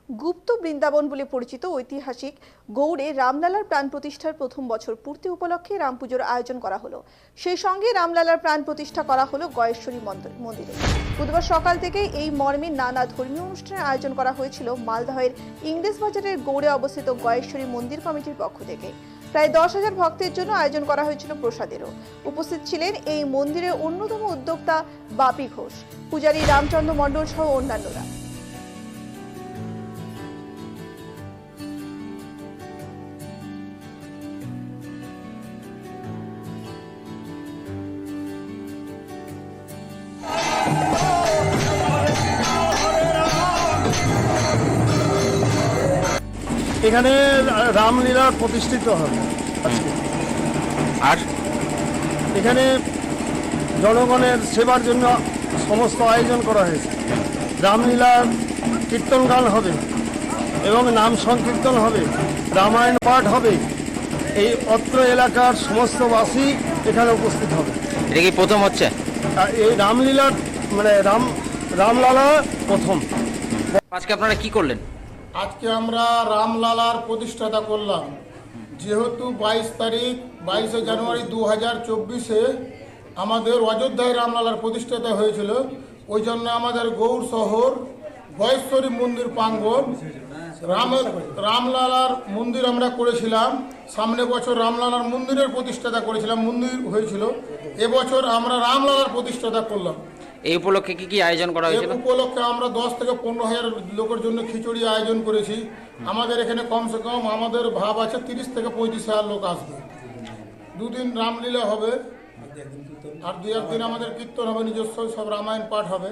গুপ্ত বৃন্দাবন বলে পরিচিত ঐতিহাসিক গৌড়ে রামলালার প্রাণ প্রতিষ্ঠার প্রথম বছর পূর্তি উপলক্ষে রামপুজোর আয়োজন করা হলো। সেই সঙ্গে রামলালার প্রাণ প্রতিষ্ঠা করা হলো গয়েশ্বরী মন্দিরে। বুধবার সকাল থেকে এই মর্মে নানা ধর্মীয় অনুষ্ঠানের আয়োজন করা হয়েছিল মালদহের ইংরেজ বাজারের গৌড়ে অবস্থিত গয়েশ্বরী মন্দির কমিটির পক্ষ থেকে। প্রায় 10,000 ভক্তের জন্য আয়োজন করা হয়েছিল প্রসাদেরও। উপস্থিত ছিলেন এই মন্দিরের অন্যতম উদ্যোক্তা বাপি ঘোষ, পূজারী রামচন্দ্র মণ্ডল সহ অন্যান্যরা। এখানে রামলীলা প্রতিষ্ঠিত হবে আর এখানে জনগণের সেবার জন্য সমস্ত আয়োজন করা হয়েছে। রামলীলার কীর্তন গান হবে এবং নাম সংকীর্তন হবে, রামায়ণ পাঠ হবে। এই অত্র এলাকার সমস্ত বাসী এখানে উপস্থিত হবে। এটা কি প্রথম হচ্ছে? এই রামলীলার মানে রামলালা প্রথম। আজকে আপনারা কি করলেন? আজকে আমরা রামলালার প্রতিষ্ঠাতা করলাম। যেহেতু 22 জানুয়ারি 2024-এ আমাদের অযোধ্যায় রামলালার প্রতিষ্ঠাতা হয়েছিল, ওই জন্য আমাদের গৌড় শহর গয়েশ্বরী মন্দির প্রাঙ্গণ রামলালার মন্দির আমরা করেছিলাম। সামনে বছর রামলালার মন্দিরের প্রতিষ্ঠাতা করেছিলাম, মন্দির হয়েছিল। এবছর আমরা রামলালার প্রতিষ্ঠাতা করলাম। এই উপলক্ষে কি কি আয়োজন করা হয়েছিল? এই উপলক্ষে আমরা 10 থেকে 15,000 লোকের জন্য খিচুড়ি আয়োজন করেছি। আমাদের এখানে কমসে কম আমাদের ভাব আছে 30 থেকে 35,000 লোক আসবে। দুদিন রামলীলা হবে আর 2-1 দিন আমাদের কীর্তন হবে, নিজস্ব সব রামায়ণ পাঠ হবে।